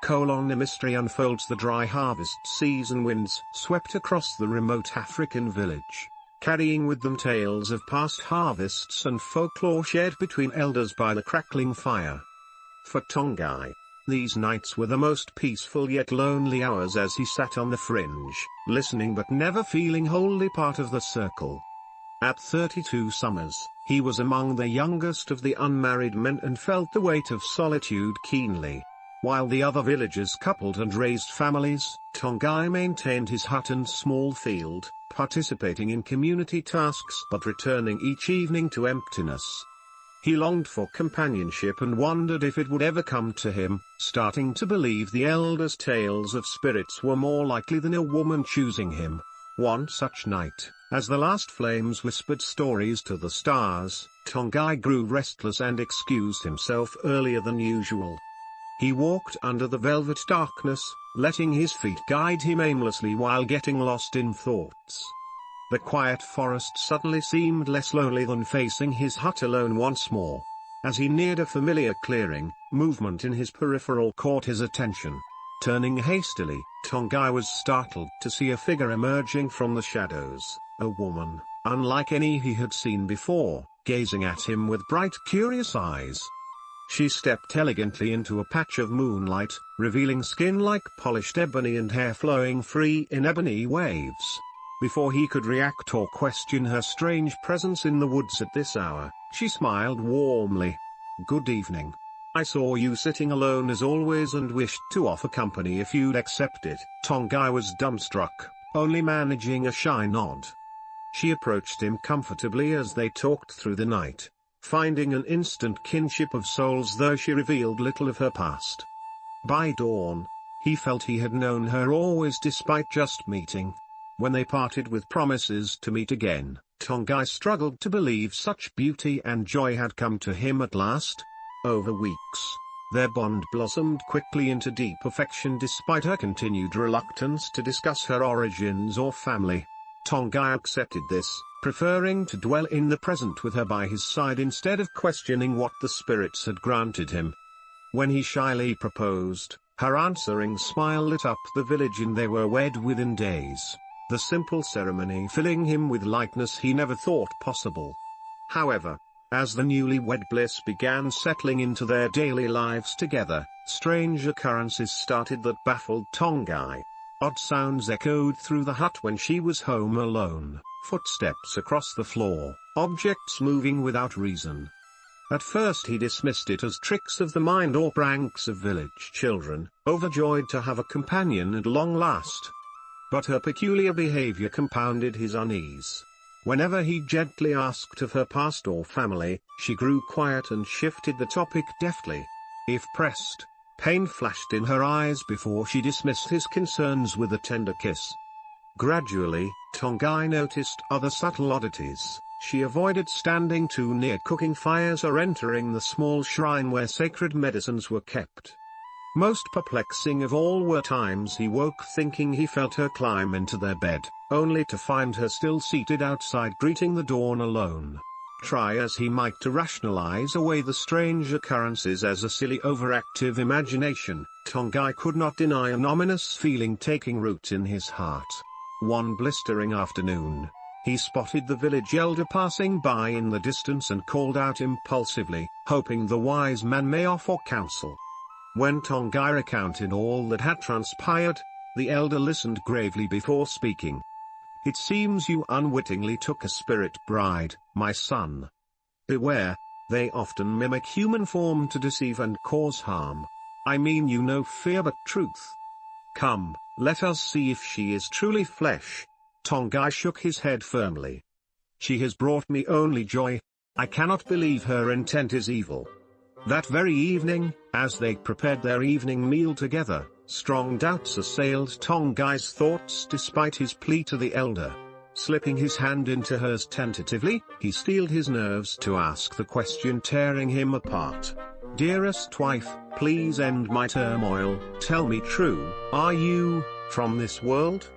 A mystery unfolds. The dry harvest season winds swept across the remote African village, carrying with them tales of past harvests and folklore shared between elders by the crackling fire. For Tongai, these nights were the most peaceful yet lonely hours as he sat on the fringe, listening but never feeling wholly part of the circle. At 32 summers, he was among the youngest of the unmarried men and felt the weight of solitude keenly. While the other villagers coupled and raised families, Tongai maintained his hut and small field, participating in community tasks but returning each evening to emptiness. He longed for companionship and wondered if it would ever come to him, starting to believe the elders' tales of spirits were more likely than a woman choosing him. One such night, as the last flames whispered stories to the stars, Tongai grew restless and excused himself earlier than usual. He walked under the velvet darkness, letting his feet guide him aimlessly while getting lost in thoughts. The quiet forest suddenly seemed less lonely than facing his hut alone once more. As he neared a familiar clearing, movement in his peripheral caught his attention. Turning hastily, Tongai was startled to see a figure emerging from the shadows, a woman, unlike any he had seen before, gazing at him with bright, curious eyes. She stepped elegantly into a patch of moonlight, revealing skin like polished ebony and hair flowing free in ebony waves. Before he could react or question her strange presence in the woods at this hour, she smiled warmly. "Good evening. I saw you sitting alone as always and wished to offer company if you'd accept it." Tongai was dumbstruck, only managing a shy nod. She approached him comfortably as they talked through the night, finding an instant kinship of souls though she revealed little of her past. By dawn, he felt he had known her always despite just meeting. When they parted with promises to meet again, Tongai struggled to believe such beauty and joy had come to him at last. Over weeks, their bond blossomed quickly into deep affection despite her continued reluctance to discuss her origins or family. Tongai accepted this, preferring to dwell in the present with her by his side instead of questioning what the spirits had granted him. When he shyly proposed, her answering smile lit up the village and they were wed within days, the simple ceremony filling him with lightness he never thought possible. However, as the newlywed bliss began settling into their daily lives together, strange occurrences started that baffled Tongai. Odd sounds echoed through the hut when she was home alone, footsteps across the floor, objects moving without reason. At first he dismissed it as tricks of the mind or pranks of village children, overjoyed to have a companion at long last. But her peculiar behavior compounded his unease. Whenever he gently asked of her past or family, she grew quiet and shifted the topic deftly. If pressed, pain flashed in her eyes before she dismissed his concerns with a tender kiss. Gradually, Tongai noticed other subtle oddities. She avoided standing too near cooking fires or entering the small shrine where sacred medicines were kept. Most perplexing of all were times he woke thinking he felt her climb into their bed, only to find her still seated outside greeting the dawn alone. Try as he might to rationalize away the strange occurrences as a silly overactive imagination, Tongai could not deny an ominous feeling taking root in his heart. One blistering afternoon, he spotted the village elder passing by in the distance and called out impulsively, hoping the wise man may offer counsel. When Tongai recounted all that had transpired, the elder listened gravely before speaking. "It seems you unwittingly took a spirit bride, my son. Beware, they often mimic human form to deceive and cause harm. I mean you no fear but truth. Come, let us see if she is truly flesh." Tongai shook his head firmly. "She has brought me only joy. I cannot believe her intent is evil." That very evening, as they prepared their evening meal together, strong doubts assailed Tongai's thoughts despite his plea to the elder. Slipping his hand into hers tentatively, he steeled his nerves to ask the question tearing him apart. "Dearest wife, please end my turmoil, tell me true, are you from this world?"